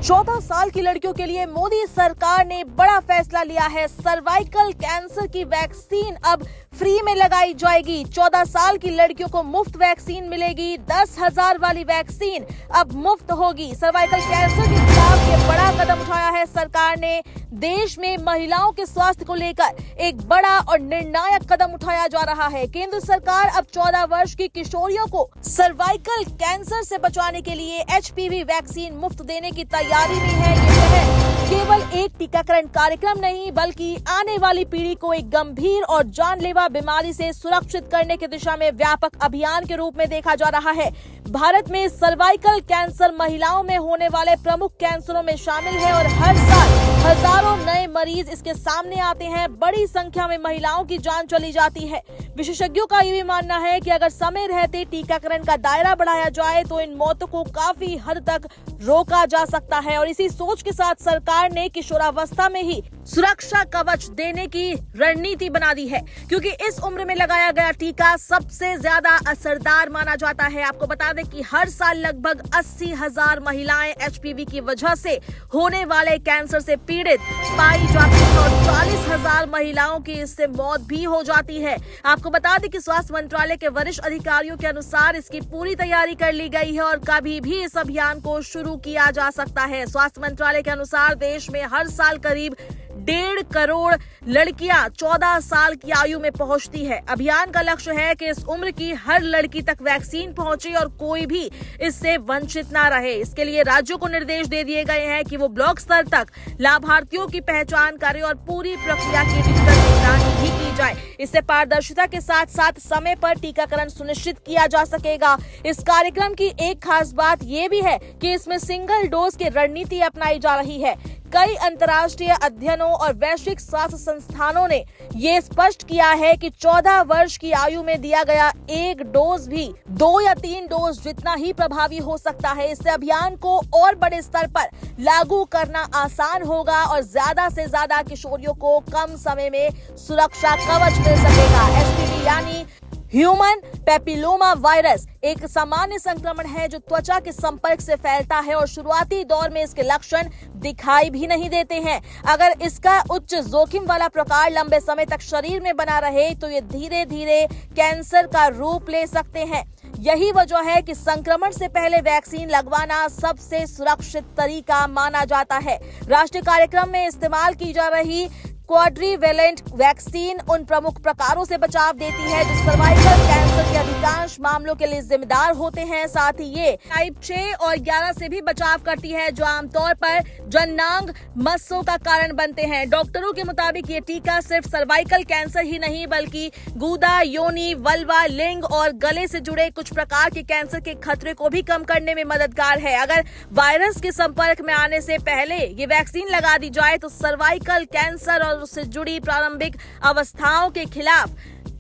14 साल की लड़कियों के लिए मोदी सरकार ने बड़ा फैसला लिया है। सर्वाइकल कैंसर की वैक्सीन अब फ्री में लगाई जाएगी। 14 साल की लड़कियों को मुफ्त वैक्सीन मिलेगी। 10,000 वाली वैक्सीन अब मुफ्त होगी। सर्वाइकल कैंसर के खिलाफ ये बड़ा कदम उठाया है सरकार ने। देश में महिलाओं के स्वास्थ्य को लेकर एक बड़ा और निर्णायक कदम उठाया जा रहा है। केंद्र सरकार अब 14 वर्ष की किशोरियों को सर्वाइकल कैंसर से बचाने के लिए HPV वैक्सीन मुफ्त देने की तैयारी में है। ये शहर केवल एक टीकाकरण कार्यक्रम नहीं बल्कि आने वाली पीढ़ी को एक गंभीर और जानलेवा बीमारी से सुरक्षित करने की दिशा में व्यापक अभियान के रूप में देखा जा रहा है। भारत में सर्वाइकल कैंसर महिलाओं में होने वाले प्रमुख कैंसरों में शामिल है और हर साल हजारों नए मरीज इसके सामने आते हैं। बड़ी संख्या में महिलाओं की जान चली जाती है। विशेषज्ञों का ये भी मानना है कि अगर समय रहते टीकाकरण का दायरा बढ़ाया जाए तो इन मौतों को काफी हद तक रोका जा सकता है। और इसी सोच के साथ सरकार ने किशोरावस्था में ही सुरक्षा कवच देने की रणनीति बना दी है, क्योंकि इस उम्र में लगाया गया टीका सबसे ज्यादा असरदार माना जाता है। आपको बता दें कि हर साल लगभग 80,000 महिलाएं HPV की वजह से होने वाले कैंसर से पीड़ित पाई जाती है और 40,000 महिलाओं की इससे मौत भी हो जाती है। आपको बता दें कि स्वास्थ्य मंत्रालय के वरिष्ठ अधिकारियों के अनुसार इसकी पूरी तैयारी कर ली गई है और कभी भी इस अभियान को शुरू किया जा सकता है। स्वास्थ्य मंत्रालय के अनुसार देश में हर साल करीब 1.5 करोड़ लड़कियां 14 साल की आयु में पहुंचती है। अभियान का लक्ष्य है कि इस उम्र की हर लड़की तक वैक्सीन पहुंचे और कोई भी इससे वंचित ना रहे। इसके लिए राज्यों को निर्देश दे दिए गए हैं कि वो ब्लॉक स्तर तक लाभार्थियों की पहचान करें और पूरी प्रक्रिया की डिजिटल निगरानी भी की जाए। इससे पारदर्शिता के साथ साथ समय पर टीकाकरण सुनिश्चित किया जा सकेगा। इस कार्यक्रम की एक खास बात ये भी है कि इसमें सिंगल डोज की रणनीति अपनाई जा रही है। कई अंतर्राष्ट्रीय अध्ययनों और वैश्विक स्वास्थ्य संस्थानों ने ये स्पष्ट किया है कि 14 वर्ष की आयु में दिया गया एक डोज भी 2 या 3 डोज जितना ही प्रभावी हो सकता है। इससे अभियान को और बड़े स्तर पर लागू करना आसान होगा और ज्यादा से ज्यादा किशोरियों को कम समय में सुरक्षा कवच मिल सकेगा। HPV यानी ह्यूमन पैपिलोमा वायरस एक सामान्य संक्रमण है जो त्वचा के संपर्क से फैलता है और शुरुआती दौर में इसके लक्षण दिखाई भी नहीं देते हैं। अगर इसका उच्च जोखिम वाला प्रकार लंबे समय तक शरीर में बना रहे तो ये धीरे धीरे कैंसर का रूप ले सकते हैं। यही वजह है कि संक्रमण से पहले वैक्सीन लगवाना सबसे सुरक्षित तरीका माना जाता है। राष्ट्रीय कार्यक्रम में इस्तेमाल की जा रही क्वाड्रीवेलेंट वैक्सीन उन प्रमुख प्रकारों से बचाव देती है जो सर्वाइकल कैंसर के अधिकांश मामलों के लिए जिम्मेदार होते हैं। साथ ही ये टाइप 6 और 11 से भी बचाव करती है जो आमतौर पर जननांग मस्सों का कारण बनते हैं। डॉक्टरों के मुताबिक ये टीका सिर्फ सर्वाइकल कैंसर ही नहीं बल्कि गुदा, योनि, वल्वा, लिंग और गले से जुड़े कुछ प्रकार के कैंसर के खतरे को भी कम करने में मददगार है। अगर वायरस के संपर्क में आने से पहले ये वैक्सीन लगा दी जाए तो सर्वाइकल कैंसर और उससे जुड़ी प्रारंभिक अवस्थाओं के खिलाफ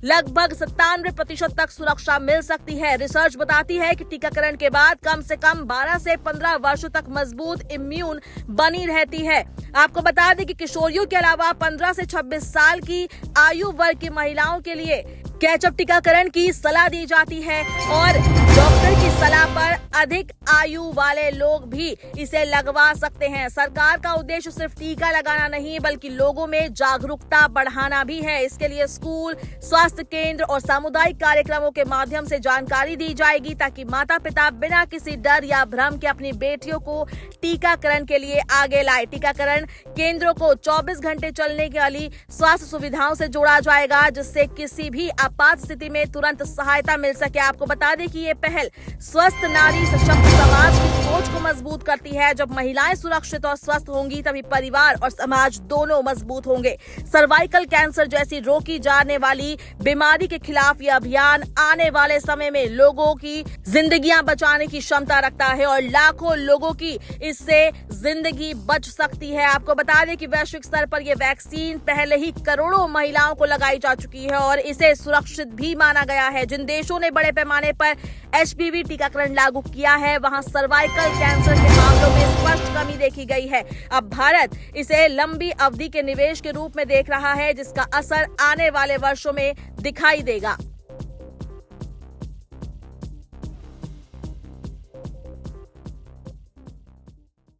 लगभग 97% तक सुरक्षा मिल सकती है। रिसर्च बताती है कि टीकाकरण के बाद कम से कम 12 से 15 वर्षों तक मजबूत इम्यून बनी रहती है। आपको बता दें कि किशोरियों के अलावा 15 से 26 साल की आयु वर्ग की महिलाओं के लिए कैचअप टीकाकरण की सलाह दी जाती है और डॉक्टर की सलाह पर अधिक आयु वाले लोग भी इसे लगवा सकते हैं। सरकार का उद्देश्य सिर्फ टीका लगाना नहीं बल्कि लोगों में जागरूकता बढ़ाना भी है। इसके लिए स्कूल, स्वास्थ्य केंद्र और सामुदायिक कार्यक्रमों के माध्यम से जानकारी दी जाएगी ताकि माता पिता बिना किसी डर या भ्रम के अपनी बेटियों को टीकाकरण के लिए आगे लाए। टीकाकरण केंद्रों को 24 घंटे चलने वाली स्वास्थ्य सुविधाओं से जोड़ा जाएगा जिससे किसी भी आपात स्थिति में तुरंत सहायता मिल सके। आपको बता दें कि ये पहल स्वस्थ नारी सशक्त समाज की सोच को मजबूत करती है। जब महिलाएं सुरक्षित और स्वस्थ होंगी तभी परिवार और समाज दोनों मजबूत होंगे। सर्वाइकल कैंसर जैसी रोकी जाने वाली बीमारी के खिलाफ यह अभियान आने वाले समय में लोगों की जिंदगियां बचाने की क्षमता रखता है और लाखों लोगों की इससे जिंदगी बच सकती है। आपको बता दें कि वैश्विक स्तर पर यह वैक्सीन पहले ही करोड़ों महिलाओं को लगाई जा चुकी है और इसे सुरक्षित भी माना गया है। जिन देशों ने बड़े पैमाने पर HPV टीकाकरण लागू किया है वहां सर्वाइकल कैंसर के मामलों में स्पष्ट कमी देखी गई है। अब भारत इसे लंबी अवधि के निवेश के रूप में देख रहा है जिसका असर आने वाले वर्षों में दिखाई देगा।